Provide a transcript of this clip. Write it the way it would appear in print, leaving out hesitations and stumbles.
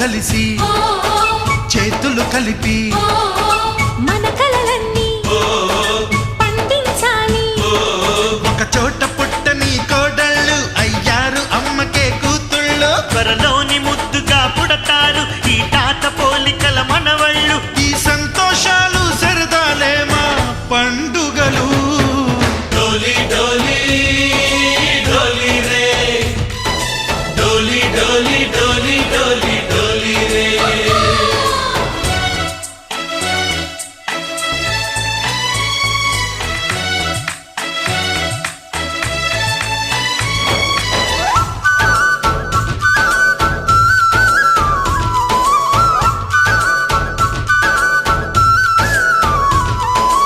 కలిసి చేతులు కలిపి మన కలలన్నీ పండించాలి. ఒక చోట పుట్టని కోడళ్ళు అయ్యారు అమ్మకే కూతుళ్ళు. త్వరలోని ముద్దుగా పుడతారు ఈ తాత పోలికల మనవళ్ళు. ఈ సంతోషాలు సరదాలే మా పండుగ.